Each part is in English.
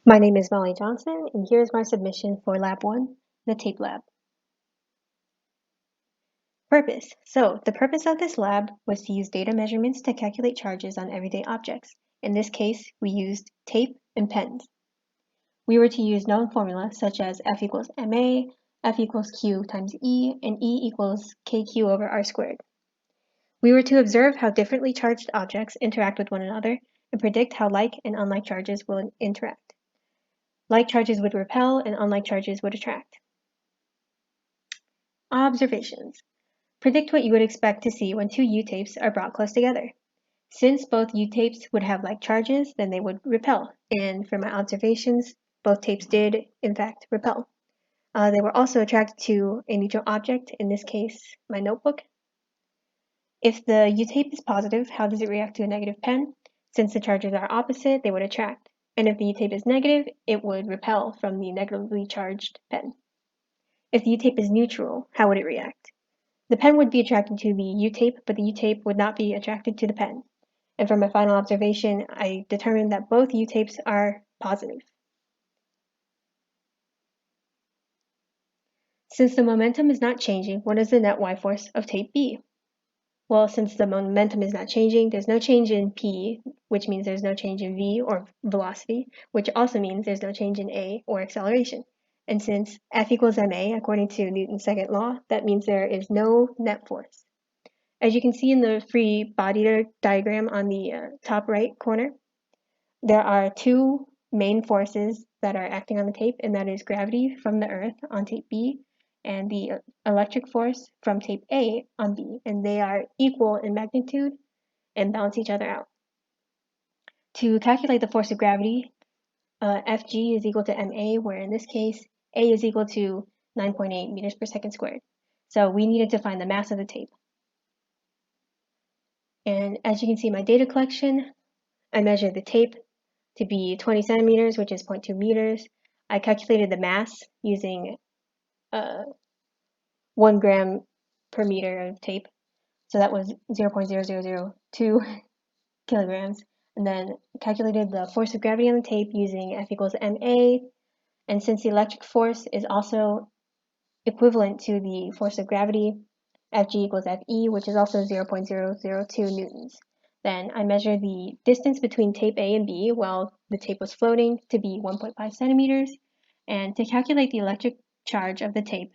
My name is Molly Johnson, and here's my submission for Lab 1, the Tape Lab. Purpose. So, the purpose of this lab was to use data measurements to calculate charges on everyday objects. In this case, we used tape and pens. We were to use known formulas such as F equals ma, F equals q times E, and E equals kq over r squared. We were to observe how differently charged objects interact with one another and predict how like and unlike charges will interact. Like charges would repel and unlike charges would attract. Observations. Predict what you would expect to see when two U-tapes are brought close together. Since both U-tapes would have like charges, then they would repel. And from my observations, both tapes did, in fact, repel. They were also attracted to a neutral object, in this case, my notebook. If the U-tape is positive, how does it react to a negative pen? Since the charges are opposite, they would attract. And if the U-tape is negative, it would repel from the negatively charged pen. If the U-tape is neutral, how would it react? The pen would be attracted to the U-tape, but the U-tape would not be attracted to the pen. And from my final observation, I determined that both U-tapes are positive. Since the momentum is not changing, what is the net y force of tape B? Well, since the momentum is not changing, there's no change in P, which means there's no change in V, or velocity, which also means there's no change in A, or acceleration. And since F equals ma, according to Newton's second law, that means there is no net force. As you can see in the free body diagram on the top right corner, there are two main forces that are acting on the tape, and that is gravity from the Earth on tape B and the electric force from tape A on B, and they are equal in magnitude and balance each other out. To calculate the force of gravity, Fg is equal to ma, where in this case, A is equal to 9.8 meters per second squared. So we needed to find the mass of the tape. And as you can see in my data collection, I measured the tape to be 20 centimeters, which is 0.2 meters. I calculated the mass using 1 gram per meter of tape. So that was 0.0002 kilograms. And then calculated the force of gravity on the tape using F equals ma. And since the electric force is also equivalent to the force of gravity, Fg equals Fe, which is also 0.002 newtons. Then I measured the distance between tape A and B while the tape was floating to be 1.5 centimeters. And to calculate the electric charge of the tape,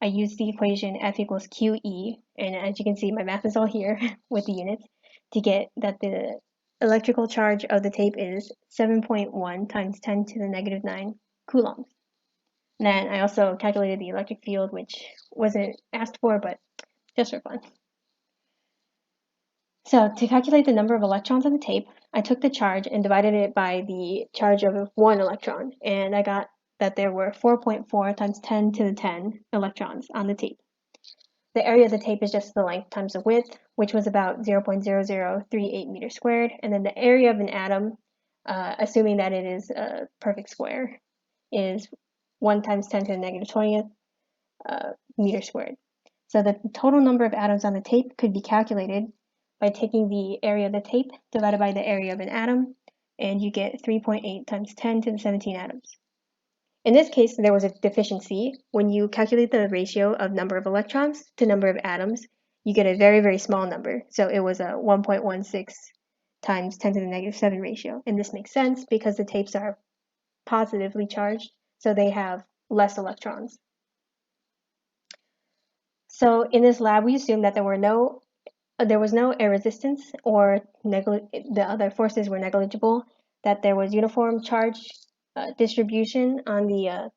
I used the equation F equals QE. And as you can see, my math is all here with the units to get that the electrical charge of the tape is 7.1 times 10 to the negative 9 coulombs. And then I also calculated the electric field, which wasn't asked for, but just for fun. So to calculate the number of electrons on the tape, I took the charge and divided it by the charge of one electron, and I got that there were 4.4 times 10 to the 10 electrons on the tape. The area of the tape is just the length times the width, which was about 0.0038 meters squared, and then the area of an atom, assuming that it is a perfect square, is 1 times 10 to the negative 20th meter squared. So the total number of atoms on the tape could be calculated by taking the area of the tape divided by the area of an atom, and you get 3.8 times 10 to the 17 atoms. In this case, there was a deficiency. When you calculate the ratio of number of electrons to number of atoms, you get a very, very small number. So it was a 1.16 times 10 to the negative 7 ratio. And this makes sense because the tapes are positively charged, so they have less electrons. So in this lab, we assumed that there was no air resistance, or the other forces were negligible, that there was uniform charge distribution on the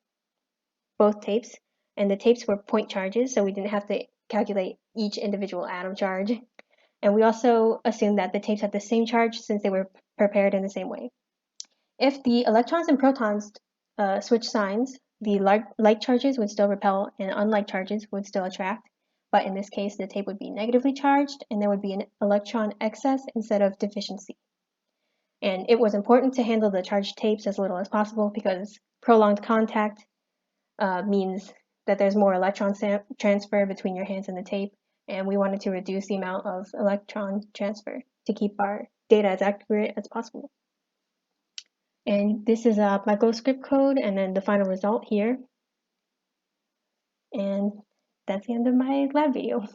both tapes, and the tapes were point charges, so we didn't have to calculate each individual atom charge. And we also assumed that the tapes had the same charge since they were prepared in the same way. If the electrons and protons switch signs, the like charges would still repel and unlike charges would still attract. But in this case, the tape would be negatively charged and there would be an electron excess instead of deficiency. And it was important to handle the charged tapes as little as possible because prolonged contact means that there's more electron transfer between your hands and the tape, and we wanted to reduce the amount of electron transfer to keep our data as accurate as possible. And this is a microscript code and then the final result here. And that's the end of my lab video.